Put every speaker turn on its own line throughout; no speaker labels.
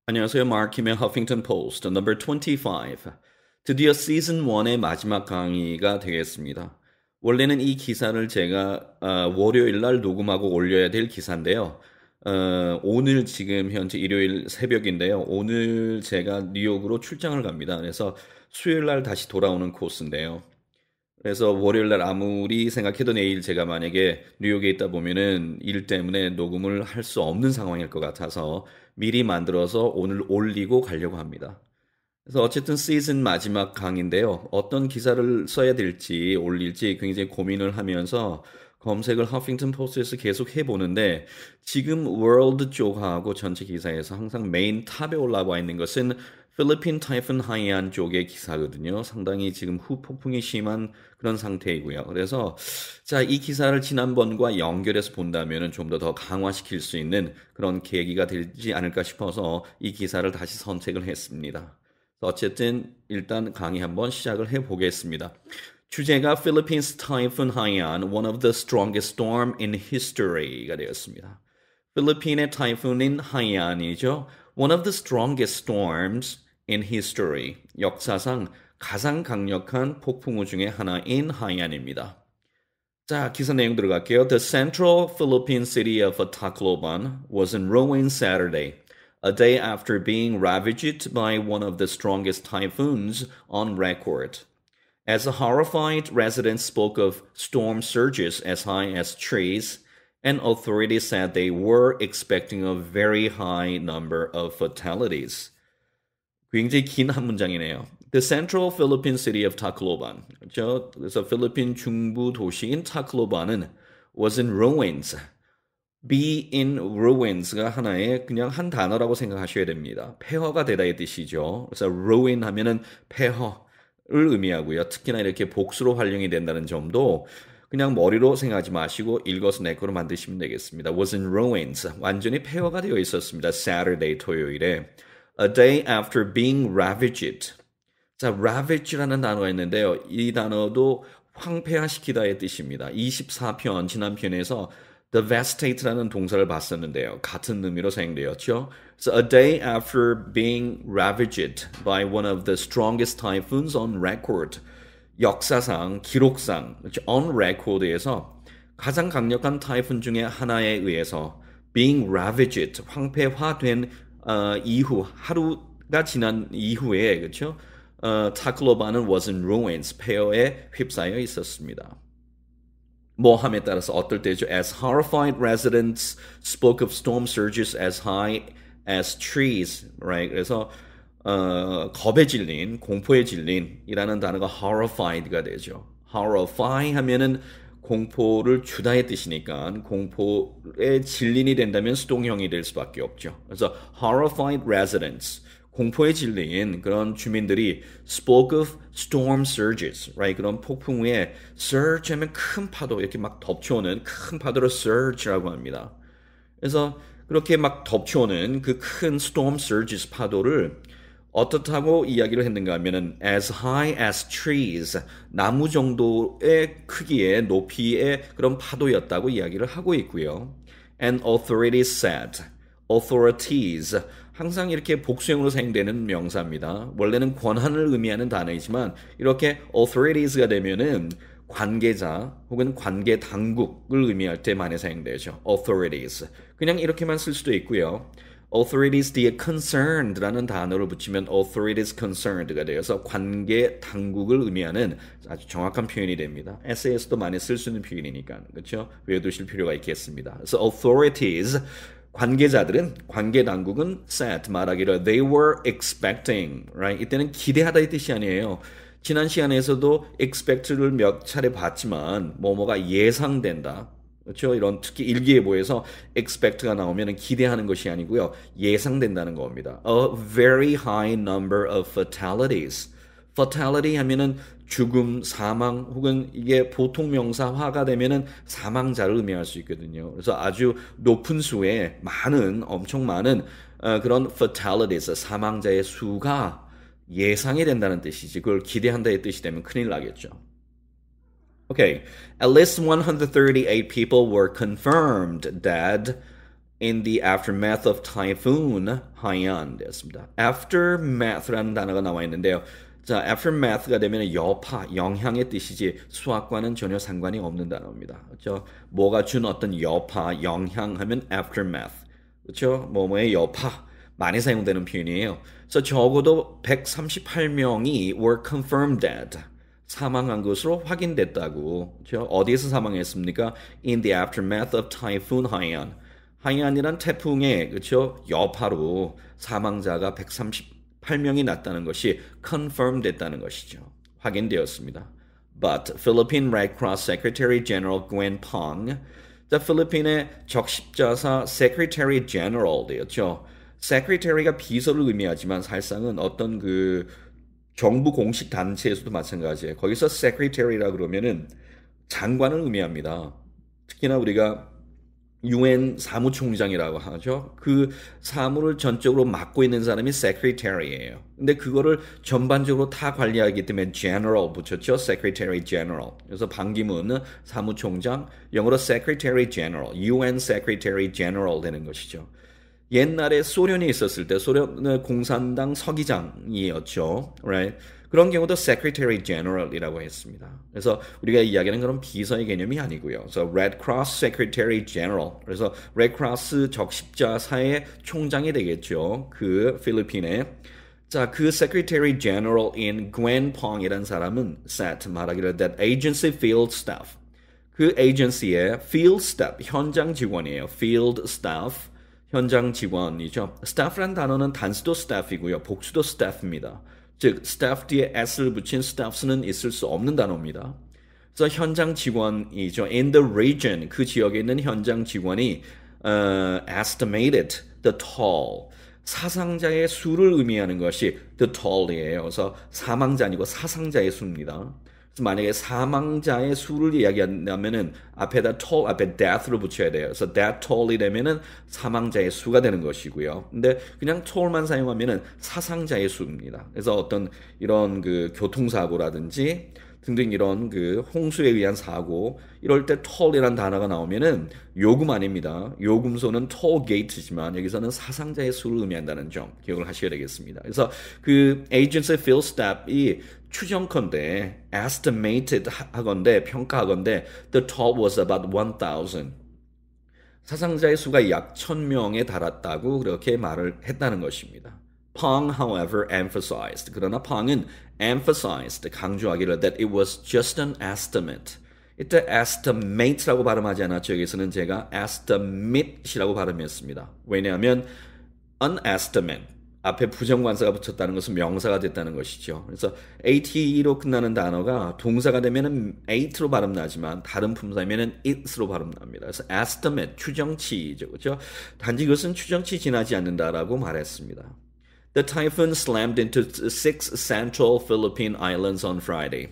안녕하세요. 마크킴의 Huffington Post, number 25. 드디어 시즌 1의 마지막 강의가 되겠습니다. 원래는 이 기사를 제가 월요일 날 녹음하고 올려야 될 기사인데요. 오늘 지금 현재 일요일 새벽인데요. 오늘 제가 뉴욕으로 출장을 갑니다. 그래서 수요일 날 다시 돌아오는 코스인데요. 그래서 월요일 날 아무리 생각해도 내일 제가 만약에 뉴욕에 있다 보면은 일 때문에 녹음을 할 수 없는 상황일 것 같아서 미리 만들어서 오늘 올리고 가려고 합니다. 그래서 어쨌든 시즌 마지막 강인데요. 어떤 기사를 써야 될지 올릴지 굉장히 고민을 하면서 검색을 허핑턴 포스트에서 계속 해보는데 지금 월드 쪽하고 전체 기사에서 항상 메인 탑에 올라와 있는 것은 필리핀 타이푼 하이안 쪽의 기사거든요. 상당히 지금 후폭풍이 심한 그런 상태이고요. 그래서 자, 이 기사를 지난번과 연결해서 본다면 좀 더 강화시킬 수 있는 그런 계기가 되지 않을까 싶어서 이 기사를 다시 선택을 했습니다. 어쨌든 일단 강의 한번 시작을 해보겠습니다. 주제가 Philippines Typhoon Haiyan, one of the strongest storm in history가 되었습니다. 필리핀의 타이푼인 하이안이죠. One of the strongest storms in history. 역사상 가장 강력한 폭풍우 중에 하나인 하이안입니다. 자, 기사 내용 들어갈게요. The central Philippine city of Tacloban was in ruins Saturday, a day after being ravaged by one of the strongest typhoons on record. As the horrified residents spoke of storm surges as high as trees, and authorities said they were expecting a very high number of fatalities. 굉장히 긴 한 문장이네요. The central Philippine city of Tacloban. 그렇죠? 그래서 필리핀 중부 도시인 타클로반은 was in ruins. be in ruins가 하나의 그냥 한 단어라고 생각하셔야 됩니다. 폐허가 되다의 뜻이죠. 그래서 ruin 하면은 폐허를 의미하고요. 특히나 이렇게 복수로 활용이 된다는 점도 그냥 머리로 생각하지 마시고 읽어서 내 거로 만드시면 되겠습니다. was in ruins. 완전히 폐허가 되어 있었습니다. Saturday, 토요일에. A day after being ravaged. 자, ravage라는 단어가 있는데요. 이 단어도 황폐화시키다의 뜻입니다. 24편, 지난 편에서 devastate라는 동사를 봤었는데요. 같은 의미로 사용되었죠. So a day after being ravaged by one of the strongest typhoons on record. 역사상, 기록상, on record에서 가장 강력한 타이푼 중에 하나에 의해서 being ravaged, 황폐화된 이후, 하루가 지난 이후에, 그렇죠? 타클로바는 was in ruins, 폐허에 휩싸여 있었습니다. 뭐함에 따라서 어떨 때죠? As horrified residents spoke of storm surges as high as trees, right? 그래서 겁에 질린, 공포에 질린이라는 단어가 horrified가 되죠. horrify 하면은 공포를 주다의 뜻이니까 공포에 질린이 된다면 수동형이 될 수밖에 없죠. 그래서 horrified residents, 공포에 질린 그런 주민들이 spoke of storm surges, right? 그런 폭풍우에 surge 하면 큰 파도, 이렇게 막 덮쳐오는 큰 파도를 surge라고 합니다. 그래서 그렇게 막 덮쳐오는 그 큰 storm surges 파도를 어떻다고 이야기를 했는가 하면은 as high as trees, 나무 정도의 크기의 높이의 그런 파도였다고 이야기를 하고 있고요. And authorities said, authorities, 항상 이렇게 복수형으로 사용되는 명사입니다. 원래는 권한을 의미하는 단어이지만 이렇게 authorities가 되면은 관계자 혹은 관계 당국을 의미할 때 많이 사용되죠. authorities. 그냥 이렇게만 쓸 수도 있고요. authorities the concerned라는 단어를 붙이면 authorities concerned가 되어서 관계 당국을 의미하는 아주 정확한 표현이 됩니다. 에세이에서도 많이 쓸 수 있는 표현이니까 그렇죠? 외워두실 필요가 있겠습니다. 그래서 authorities 관계자들은 관계 당국은 said 말하기를 they were expecting, right? 이때는 기대하다의 뜻이 아니에요. 지난 시간에서도 expect를 몇 차례 봤지만 뭐뭐가 예상된다. 그렇죠? 이런 특히 일기예보에서 expect가 나오면 기대하는 것이 아니고요. 예상된다는 겁니다. A very high number of fatalities. fatality 하면은 죽음, 사망 혹은 이게 보통 명사화가 되면은 사망자를 의미할 수 있거든요. 그래서 아주 높은 수의 많은 엄청 많은 그런 fatalities, 사망자의 수가 예상이 된다는 뜻이지. 그걸 기대한다의 뜻이 되면 큰일 나겠죠. Okay, at least 138 people were confirmed dead in the aftermath of Typhoon Haiyan 되었습니다. aftermath라는 단어가 나와 있는데요. 자, aftermath가 되면 여파, 영향의 뜻이지 수학과는 전혀 상관이 없는 단어입니다. 그렇죠? 뭐가 준 어떤 여파, 영향하면 aftermath. 그렇죠? 뭐뭐의 여파 많이 사용되는 표현이에요. 그래서 적어도 138명이 were confirmed dead. 사망한 것으로 확인됐다고. 그렇죠? 어디에서 사망했습니까? In the aftermath of Typhoon Haiyan. 하이안이란 태풍의 그렇죠? 여파로 사망자가 138명이 났다는 것이 confirmed 됐다는 것이죠. 확인되었습니다. But Philippine Red Cross Secretary General Gwen Pong, 자, 필리핀의 적십자사 Secretary General 되었죠. Secretary가 비서를 의미하지만 사실상은 어떤 그 정부 공식 단체에서도 마찬가지예요. 거기서 Secretary라 그러면은 장관을 의미합니다. 특히나 우리가 UN 사무총장이라고 하죠. 그 사무를 전적으로 맡고 있는 사람이 Secretary예요. 근데 그거를 전반적으로 다 관리하기 때문에 General 붙였죠. Secretary General. 그래서 반기문 사무총장, 영어로 Secretary General, UN Secretary General 되는 것이죠. 옛날에 소련이 있었을 때 소련 공산당 서기장이었죠. Right? 그런 경우도 Secretary General이라고 했습니다. 그래서 우리가 이야기하는 그런 비서의 개념이 아니고요. 그래서 Red Cross Secretary General. 그래서 Red Cross 적십자사의 총장이 되겠죠. 그 필리핀에. 자, 그 Secretary General in Gwen Pong이라는 사람은 said 말하기를 that agency field staff. 그 agency의 field staff 현장 직원이에요. field staff. 현장 직원이죠. staff란 단어는 단수도 staff이고요. 복수도 staff입니다. 즉, staff 뒤에 s를 붙인 staffs는 있을 수 없는 단어입니다. 그래서 현장 직원이죠. in the region, 그 지역에 있는 현장 직원이 estimated the toll, 사상자의 수를 의미하는 것이 the toll이에요. 그래서 사망자 아니고 사상자의 수입니다. 만약에 사망자의 수를 이야기한다면은 앞에다 toll, 앞에 death를 붙여야 돼요. 그래서 death toll이 되면은 사망자의 수가 되는 것이고요. 근데 그냥 toll만 사용하면은 사상자의 수입니다. 그래서 어떤 이런 그 교통사고라든지 등등 이런 그 홍수에 의한 사고 이럴 때 toll이라는 단어가 나오면은 요금 아닙니다. 요금소는 toll gate지만 여기서는 사상자의 수를 의미한다는 점 기억을 하셔야 되겠습니다. 그래서 그 agency field staff이 추정컨대 estimated 하건대 평가하건대 the toll was about 1,000. 사상자의 수가 약 1,000명에 달았다고 그렇게 말을 했다는 것입니다. Pong, however, emphasized. 그러나 Pong은 emphasized, 강조하기를 that it was just an estimate. 이때 estimate라고 발음하지 않았죠. 여기서는 제가 estimate이라고 발음했습니다. 왜냐하면 an estimate, 앞에 부정관사가 붙였다는 것은 명사가 됐다는 것이죠. 그래서 ate로 끝나는 단어가 동사가 되면은 ate로 발음나지만 다른 품사면은 it으로 발음납니다. 그래서 estimate, 추정치죠. 그렇죠? 단지 그것은 추정치 지나지 않는다라고 말했습니다. The typhoon slammed into 6 central Philippine islands on Friday.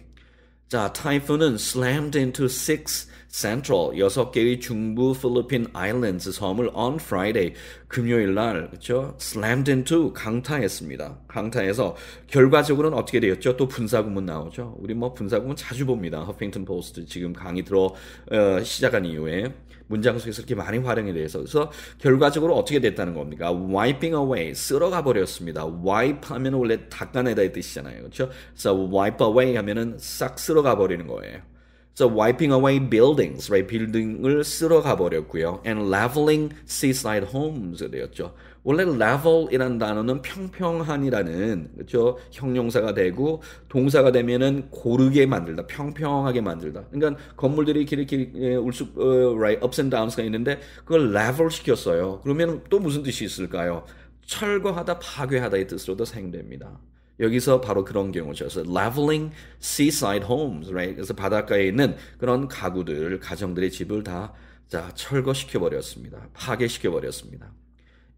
자, 타이푼은 slammed into 6 central, 6개의 중부 필리핀 아일랜드 섬을 on Friday, 금요일 날, 그렇죠? slammed into, 강타했습니다. 강타해서 결과적으로는 어떻게 되었죠? 또 분사구문 나오죠? 우리 뭐 분사구문 자주 봅니다. 허핑턴 포스트 지금 강의 시작한 이후에. 문장 속에서 이렇게 많이 활용이 돼서 그래서 결과적으로 어떻게 됐다는 겁니까? wiping away, 쓸어가 버렸습니다. wipe 하면 원래 닦아내다의 뜻이잖아요. 그렇죠? 그래서 wipe away 하면은 싹 쓸어가 버리는 거예요. 그래서 wiping away buildings, right? 빌딩을 쓸어가 버렸고요. and leveling seaside homes 되었죠. 원래 level이라는 단어는 평평한이라는 그렇죠? 형용사가 되고 동사가 되면은 고르게 만들다, 평평하게 만들다. 그러니까 건물들이 이렇게 right, ups and downs가 있는데 그걸 level 시켰어요. 그러면 또 무슨 뜻이 있을까요? 철거하다, 파괴하다의 뜻으로도 사용됩니다. 여기서 바로 그런 경우죠. 그래서 leveling seaside homes, right? 그래서 바닷가에 있는 그런 가정들의 집을 다 철거시켜 버렸습니다. 파괴시켜 버렸습니다.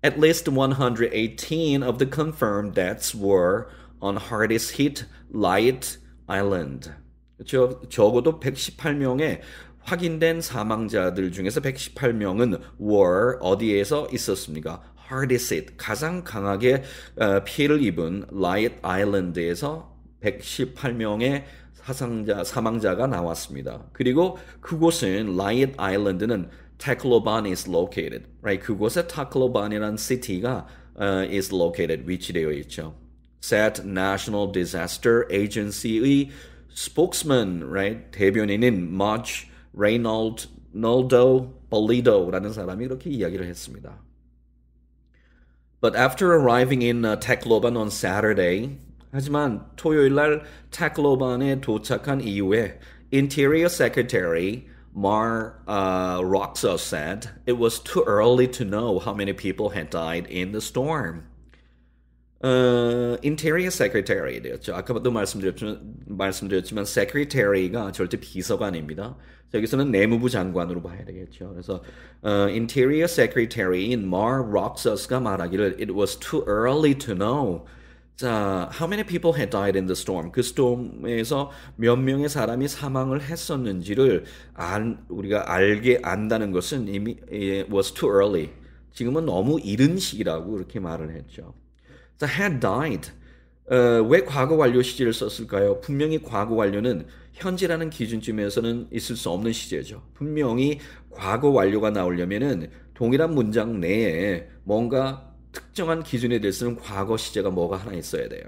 At least 118 of the confirmed deaths were on hardest hit Light Island. 그렇죠? 적어도 118명의 확인된 사망자들 중에서 118명은 were 어디에서 있었습니까? hardest hit, 가장 강하게 피해를 입은 Light Island에서 118명의 사망자가 나왔습니다. 그리고 그곳은 Light Island는 Tacloban is located. Right? 그곳에 Tacloban이라는 city가 is located, 위치되어 있죠. said National Disaster Agency의 spokesman, right? 대변인인 March Reynaldo Bolido라는 사람이 이렇게 이야기를 했습니다. But after arriving in Tacloban on Saturday, 하지만 토요일 날 Tacloban에 도착한 이후에 Interior Secretary Mar Roxa said it was too early to know how many people had died in the storm. Interior Secretary 되었죠. 아까도 말씀드렸지만 Secretary가 절대 비서관입니다. 여기서는 내무부 장관으로 봐야 되겠죠. 그래서 Interior Secretary인 Mar Roxas가 말하기를 it was too early to know. 자, how many people had died in the storm? 그 storm에서 몇 명의 사람이 사망을 했었는지를 우리가 안다는 것은 이미 was too early. 지금은 너무 이른 시기라고 그렇게 말을 했죠. 자, had died. 왜 과거 완료 시제를 썼을까요? 분명히 과거 완료는 현재라는 기준쯤에서는 있을 수 없는 시제죠. 분명히 과거 완료가 나오려면은 동일한 문장 내에 뭔가 특정한 기준에 대해서는 과거 시제가 뭐가 하나 있어야 돼요.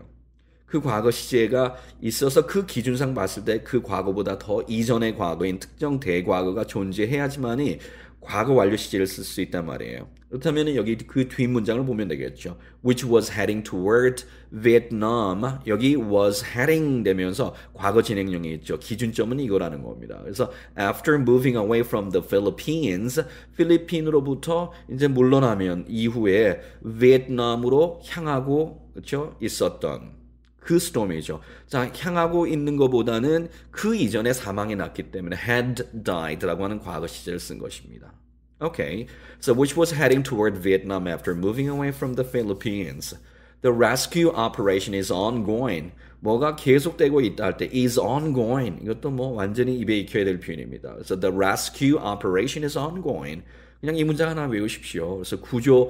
그 과거 시제가 있어서 그 기준상 봤을 때 그 과거보다 더 이전의 과거인 특정 대과거가 존재해야지만이 과거 완료 시제를 쓸 수 있단 말이에요. 그렇다면 여기 그 뒷문장을 보면 되겠죠. Which was heading toward Vietnam. 여기 was heading 되면서 과거 진행형이 있죠. 기준점은 이거라는 겁니다. 그래서 after moving away from the Philippines, 필리핀으로부터 이제 물러나면 이후에 베트남으로 향하고 그렇죠? 있었던 그 스톰이죠. 자, 향하고 있는 것보다는 그 이전에 사망이 났기 때문에 had died라고 하는 과거 시제를 쓴 것입니다. Okay, so which was heading toward Vietnam after moving away from the Philippines. The rescue operation is ongoing. 뭐가 계속되고 있다 할 때 is ongoing. 이것도 뭐 완전히 입에 익혀야 될 표현입니다. 그래서 the rescue operation is ongoing. 그냥 이 문장 하나 외우십시오. 그래서 구조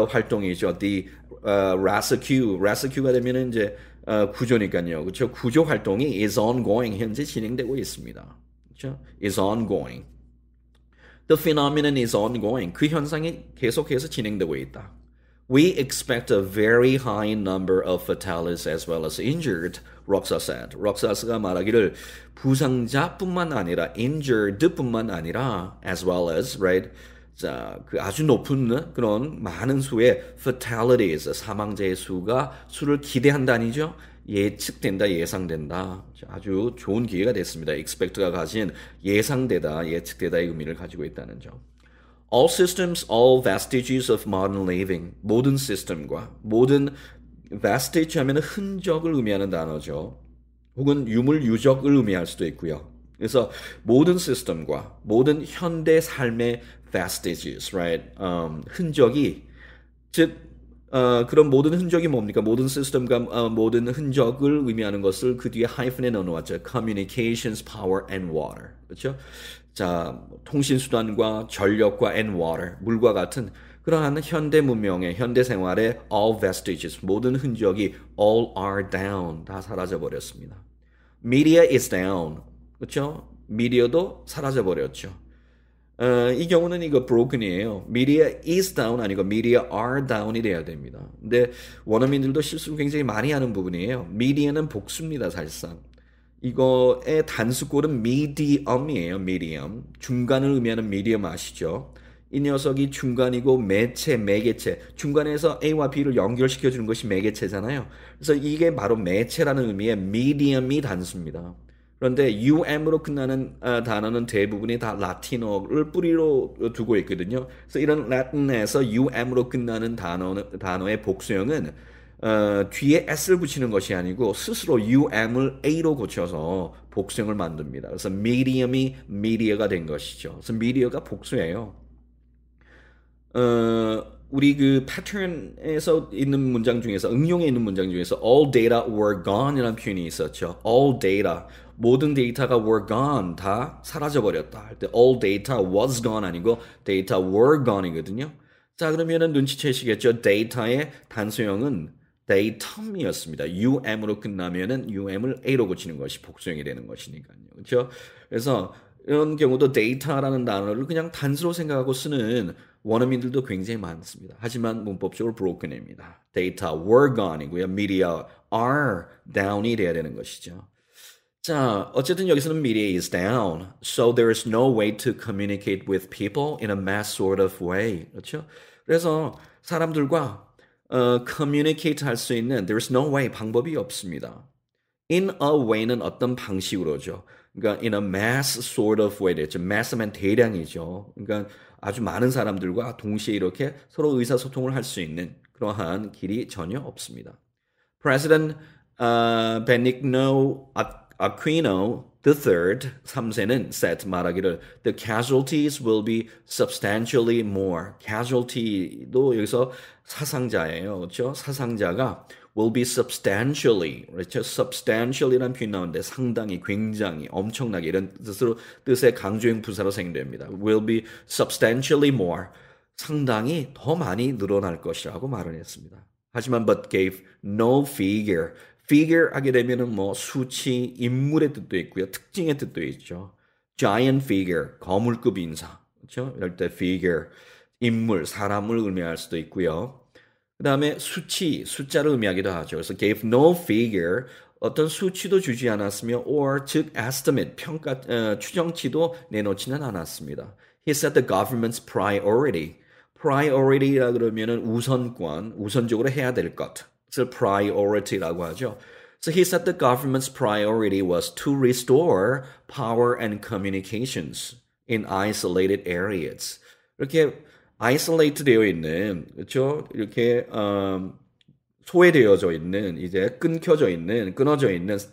활동이죠. The rescue가 되면 이제 구조니까요. 그렇죠? 구조 활동이 is ongoing. 현재 진행되고 있습니다. 그렇죠? is ongoing. The phenomenon is ongoing. 그 현상이 계속해서 진행되고 있다. We expect a very high number of fatalities as well as injured, Roxa said. Roxas가 말하기를 부상자뿐만 아니라 injured뿐만 아니라 as well as, right? 자, 그 아주 높은 그런 많은 수의 fatalities, 사망자의 수를 기대한다니죠. 예측된다, 예상된다. 아주 좋은 기회가 됐습니다. expect가 가진 예상되다, 예측되다의 의미를 가지고 있다는 점. All systems, all vestiges of modern living. 모든 시스템과 모든 vestige 하면 흔적을 의미하는 단어죠. 혹은 유물, 유적을 의미할 수도 있고요. 그래서 모든 시스템과 모든 현대 삶의 vestiges, right? 흔적이 즉 그런 모든 흔적이 뭡니까? 모든 시스템과 모든 흔적을 의미하는 것을 그 뒤에 하이픈에 넣어놓았죠. Communications, power, and water. 그렇죠? 자, 통신수단과 전력과 and water, 물과 같은 그러한 현대 문명의, 현대 생활의 all vestiges, 모든 흔적이 all are down, 다 사라져버렸습니다. Media is down. 그렇죠? 미디어도 사라져버렸죠. 이 경우는 이거 broken이에요. Media is down 아니고 media are down이 돼야 됩니다. 근데 원어민들도 실수 굉장히 많이 하는 부분이에요. media는 복수입니다, 사실상. 이거의 단수꼴은 medium이에요, medium. 중간을 의미하는 medium 아시죠? 이 녀석이 중간이고 매개체. 중간에서 A와 B를 연결시켜주는 것이 매개체잖아요. 그래서 이게 바로 매체라는 의미의 medium이 단수입니다. 그런데 um으로 끝나는 단어는 대부분이 다 라틴어를 뿌리로 두고 있거든요. 그래서 이런 라틴에서 um으로 끝나는 단어의 복수형은 뒤에 s를 붙이는 것이 아니고 스스로 um을 a로 고쳐서 복수형을 만듭니다. 그래서 medium이 media가 된 것이죠. 그래서 media가 복수예요. 우리 그 패턴에서 있는 문장 중에서 응용에 있는 문장 중에서 all data were gone이라는 표현이 있었죠. all data 모든 데이터가 were gone 다 사라져버렸다 할 때 all data was gone 아니고 data were gone이거든요. 자 그러면은 눈치채시겠죠. 데이터의 단수형은 datum이었습니다. um으로 끝나면은 um을 a로 고치는 것이 복수형이 되는 것이니까요. 그렇죠? 그래서 이런 경우도 데이터라는 단어를 그냥 단수로 생각하고 쓰는 원어민들도 굉장히 많습니다. 하지만 문법적으로 broken입니다. data were gone이고요. media are down이 돼야 되는 것이죠. 자, 어쨌든 여기서는 media is down. So there is no way to communicate with people in a mass sort of way. 그렇죠? 그래서 사람들과 communicate 할 수 있는 there's no way 방법이 없습니다. In a way는 어떤 방식으로죠. 그러니까 in a mass sort of way 됐죠. mass면 대량이죠. 그러니까 아주 많은 사람들과 동시에 이렇게 서로 의사소통을 할 수 있는 그러한 길이 전혀 없습니다. President Benigno Aquino III 3세는 said 말하기를 the casualties will be substantially more. casualty도 여기서 사상자예요. 그렇죠? 사상자가 will be substantially. 그렇죠? substantially라는 표현 나오는데 상당히, 굉장히, 엄청나게 이런 뜻의 강조형 부사로 사용됩니다. will be substantially more. 상당히 더 많이 늘어날 것이라고 말을 했습니다. 하지만 but gave no figure. figure 하게 되면은 뭐 수치, 인물의 뜻도 있고요. 특징의 뜻도 있죠. giant figure, 거물급 인사. 그렇죠? 이럴 때 figure, 인물, 사람을 의미할 수도 있고요. 그 다음에 수치, 숫자를 의미하기도 하죠. 그래서 gave no figure, 어떤 수치도 주지 않았으며 or 즉 estimate, 평가, 추정치도 내놓지는 않았습니다. He said the government's priority라 그러면은 우선권, 우선적으로 해야 될 것. 그래서 priority라고 하죠. So he said the government's priority was to restore power and communications in isolated areas. 이렇게 isolate 되어 있는, 그렇죠? 이렇게 소외되어져 있는, 이제 끊어져 있는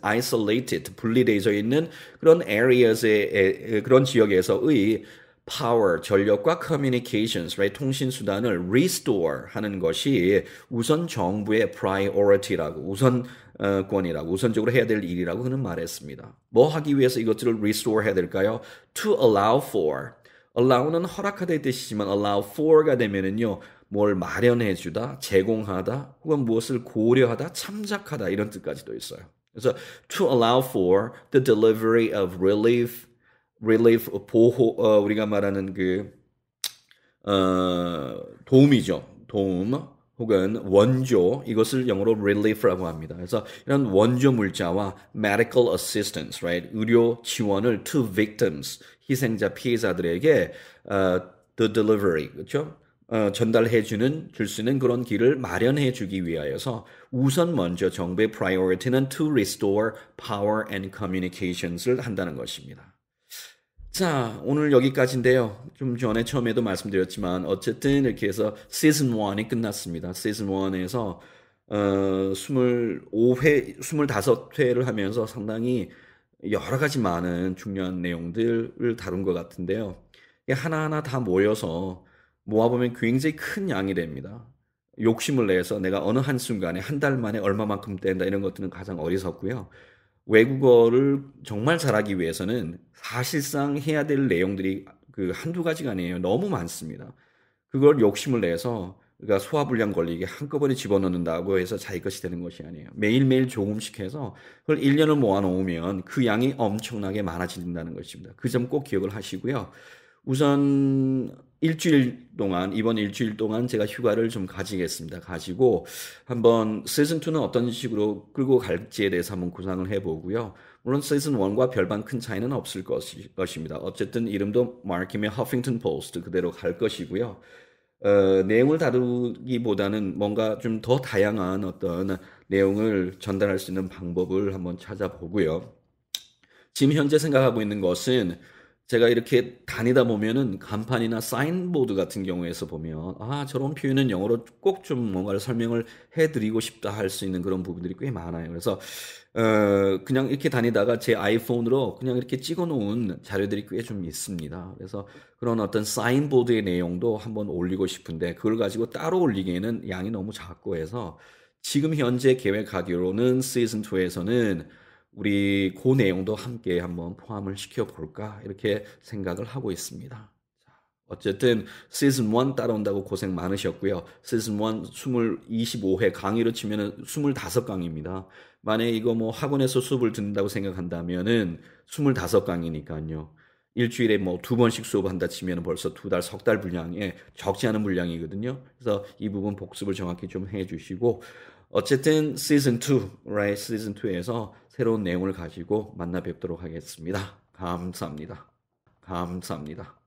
isolated, 분리되어져 있는 그런 areas의 그런 지역에서의 power, 전력과 communications, right? 통신 수단을 restore 하는 것이 우선 정부의 priority라고, 우선권이라고, 우선적으로 해야 될 일이라고 그는 말했습니다. 뭐 하기 위해서 이것들을 restore 해야 될까요? To allow for. allow는 허락하다의 뜻이지만 allow for가 되면은요, 뭘 마련해주다, 제공하다, 혹은 무엇을 고려하다, 참작하다 이런 뜻까지도 있어요. 그래서 to allow for the delivery of relief 보호 우리가 말하는 도움이죠. 도움 혹은 원조 이것을 영어로 relief라고 합니다. 그래서 이런 원조 물자와 medical assistance, right? 의료 지원을 to victims 희생자 피해자들에게 the delivery 그렇죠? 줄 수 있는 그런 길을 마련해 주기 위하여서 우선 먼저 정부의 priority는 to restore power and communications를 한다는 것입니다. 자, 오늘 여기까지인데요. 좀 전에 처음에도 말씀드렸지만 어쨌든 이렇게 해서 시즌 1이 끝났습니다. 시즌 1에서 25회를 하면서 상당히 여러 가지 많은 중요한 내용들을 다룬 것 같은데요. 하나하나 다 모여서 모아보면 굉장히 큰 양이 됩니다. 욕심을 내서 내가 어느 한순간에 한 달 만에 얼마만큼 뗀다 이런 것들은 가장 어리석고요. 외국어를 정말 잘하기 위해서는 사실상 해야 될 내용들이 한두 가지가 아니에요. 너무 많습니다. 그걸 욕심을 내서 그러니까 소화불량 걸리게 한꺼번에 집어넣는다고 해서 자기 것이 되는 것이 아니에요. 매일매일 조금씩 해서 그걸 1년을 모아놓으면 그 양이 엄청나게 많아진다는 것입니다. 그 점 꼭 기억을 하시고요. 우선 이번 일주일 동안 제가 휴가를 좀 가지겠습니다. 가지고 한번 시즌2는 어떤 식으로 끌고 갈지에 대해서 한번 구상을 해보고요. 물론 시즌1과 별반 큰 차이는 없을 것입니다. 어쨌든 이름도 마르킴의 허핑턴 포스트 그대로 갈 것이고요. 내용을 다루기보다는 뭔가 좀 더 다양한 어떤 내용을 전달할 수 있는 방법을 한번 찾아보고요. 지금 현재 생각하고 있는 것은 제가 이렇게 다니다 보면은 간판이나 사인보드 같은 경우에서 보면 저런 표현은 영어로 꼭 좀 뭔가를 설명을 해드리고 싶다 할 수 있는 그런 부분들이 꽤 많아요. 그래서 그냥 이렇게 다니다가 제 아이폰으로 그냥 이렇게 찍어놓은 자료들이 꽤 좀 있습니다. 그래서 그런 어떤 사인보드의 내용도 한번 올리고 싶은데 그걸 가지고 따로 올리기에는 양이 너무 작고 해서 지금 현재 계획하기로는 시즌2에서는 우리 그 내용도 함께 한번 포함을 시켜볼까 이렇게 생각을 하고 있습니다. 어쨌든 시즌1 따라온다고 고생 많으셨고요. 시즌1 25회 강의로 치면은 25강입니다. 만약에 이거 학원에서 수업을 듣는다고 생각한다면은 25강이니까요. 일주일에 뭐 2번씩 수업한다 치면 벌써 2달, 석 달 분량에 적지 않은 분량이거든요. 그래서 이 부분 복습을 정확히 좀 해주시고 어쨌든 시즌 2, right? 시즌 2에서 새로운 내용을 가지고 만나 뵙도록 하겠습니다. 감사합니다. 감사합니다.